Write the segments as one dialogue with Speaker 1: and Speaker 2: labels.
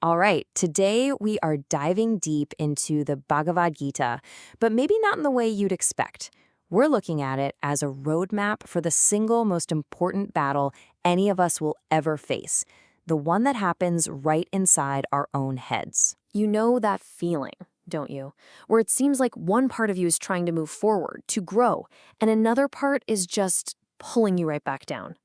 Speaker 1: All right, today we are diving deep into the Bhagavad Gita, but maybe not in the way you'd expect. We're looking at it as a roadmap for the single most important battle any of us will ever face, the one that happens right inside our own heads.
Speaker 2: You know that feeling, don't you? Where it seems like one part of you is trying to move forward, to grow, and another part is just pulling you right back down.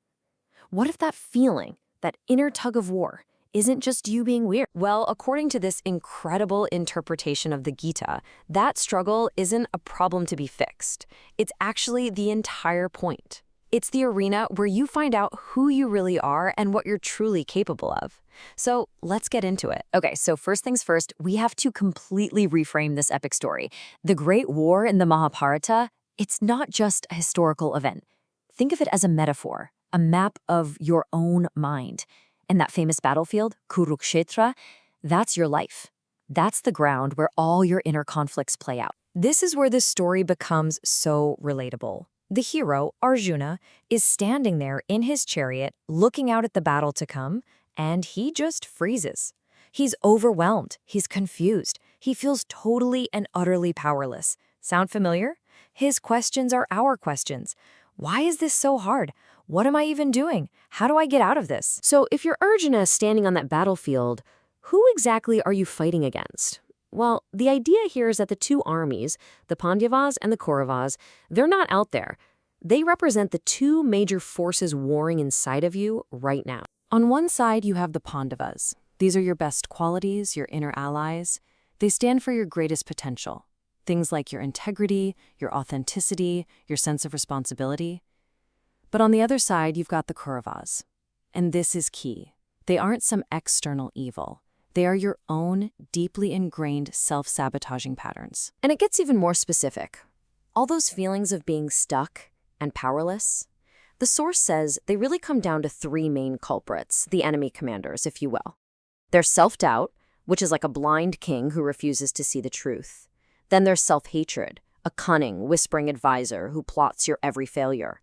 Speaker 2: What if that feeling, that inner tug of war, isn't just you being weird?
Speaker 1: Well, according to this incredible interpretation of the Gita, that struggle isn't a problem to be fixed. It's actually the entire point. It's the arena where you find out who you really are and what you're truly capable of. So let's get into it. Okay, so first things first, we have to completely reframe this epic story. The Great War in the Mahabharata, it's not just a historical event. Think of it as a metaphor, a map of your own mind. And that famous battlefield, Kurukshetra, that's your life. That's the ground where all your inner conflicts play out. This is where this story becomes so relatable. The hero, Arjuna, is standing there in his chariot, looking out at the battle to come, and he just freezes. He's overwhelmed. He's confused. He feels totally and utterly powerless. Sound familiar? His questions are our questions. Why is this so hard? What am I even doing? How do I get out of this?
Speaker 2: So if you're Arjuna standing on that battlefield, who exactly are you fighting against? Well, the idea here is that the two armies, the Pandavas and the Kauravas, they're not out there. They represent the two major forces warring inside of you right now.
Speaker 1: On one side, you have the Pandavas. These are your best qualities, your inner allies. They stand for your greatest potential. Things like your integrity, your authenticity, your sense of responsibility. But on the other side, you've got the Kauravas. And this is key. They aren't some external evil. They are your own deeply ingrained self-sabotaging patterns.
Speaker 2: And it gets even more specific. All those feelings of being stuck and powerless, the source says they really come down to three main culprits, the enemy commanders, if you will. There's self-doubt, which is like a blind king who refuses to see the truth. Then there's self-hatred, a cunning, whispering advisor who plots your every failure.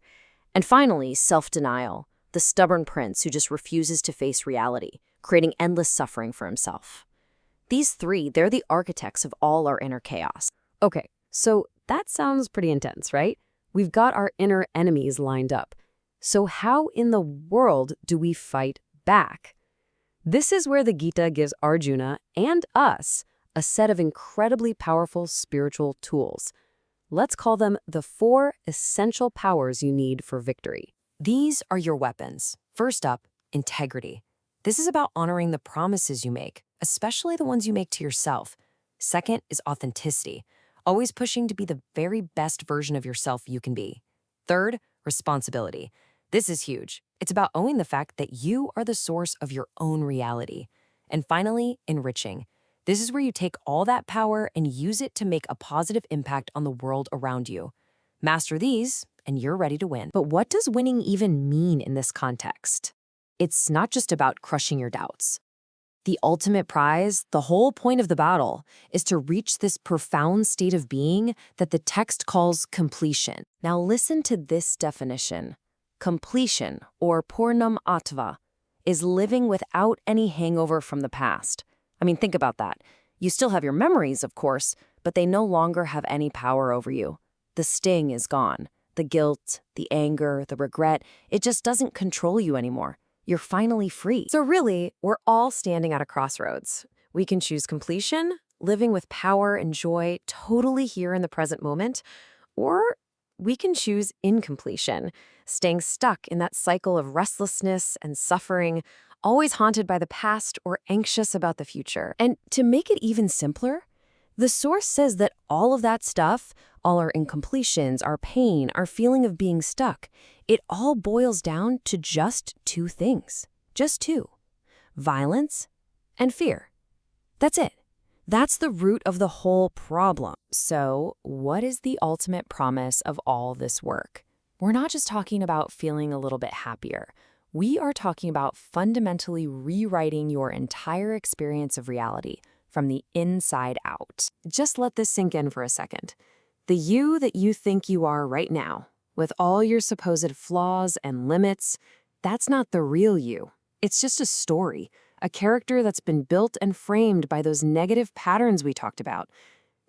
Speaker 2: And finally, self-denial, the stubborn prince who just refuses to face reality, creating endless suffering for himself. These three, they're the architects of all our inner chaos.
Speaker 1: Okay, so that sounds pretty intense, right? We've got our inner enemies lined up. So how in the world do we fight back? This is where the Gita gives Arjuna and us a set of incredibly powerful spiritual tools. Let's call them the 4 essential powers you need for victory. These are your weapons. First up, integrity. This is about honoring the promises you make, especially the ones you make to yourself. Second is authenticity, always pushing to be the very best version of yourself you can be. Third, responsibility. This is huge. It's about owning the fact that you are the source of your own reality. And finally, enriching. This is where you take all that power and use it to make a positive impact on the world around you. Master these, and you're ready to win. But what does winning even mean in this context? It's not just about crushing your doubts. The ultimate prize, the whole point of the battle, is to reach this profound state of being that the text calls completion. Now listen to this definition. Completion, or Purnam Attva, is living without any hangover from the past. I mean, think about that. You still have your memories, of course, but they no longer have any power over you. The sting is gone. The guilt, the anger, the regret, it just doesn't control you anymore. You're finally free. So really, we're all standing at a crossroads. We can choose completion, living with power and joy, totally here in the present moment, or we can choose incompletion, staying stuck in that cycle of restlessness and suffering, always haunted by the past or anxious about the future. And to make it even simpler, the source says that all of that stuff, all our incompletions, our pain, our feeling of being stuck, it all boils down to just 2 things. Just 2. Violence and fear. That's it. That's the root of the whole problem. So, what is the ultimate promise of all this work? We're not just talking about feeling a little bit happier. We are talking about fundamentally rewriting your entire experience of reality from the inside out. Just let this sink in for a second. The you that you think you are right now, with all your supposed flaws and limits, that's not the real you. It's just a story a character that's been built and framed by those negative patterns we talked about.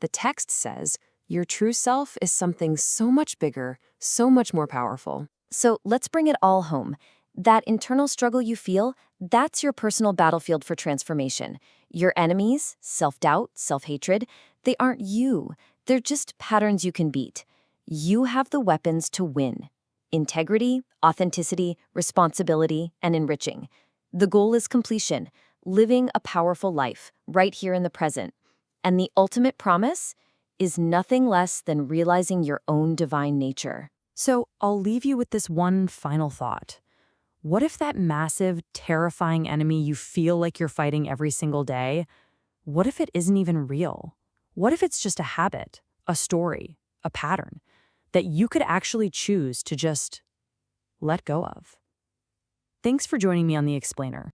Speaker 1: The text says, your true self is something so much bigger, so much more powerful.
Speaker 2: So let's bring it all home. That internal struggle you feel, that's your personal battlefield for transformation. Your enemies, self-doubt, self-hatred, they aren't you. They're just patterns you can beat. You have the weapons to win. Integrity, authenticity, responsibility, and enriching. The goal is completion, living a powerful life right here in the present. And the ultimate promise is nothing less than realizing your own divine nature.
Speaker 1: So I'll leave you with this one final thought. What if that massive, terrifying enemy you feel like you're fighting every single day, what if it isn't even real? What if it's just a habit, a story, a pattern that you could actually choose to just let go of? Thanks for joining me on The Explainer.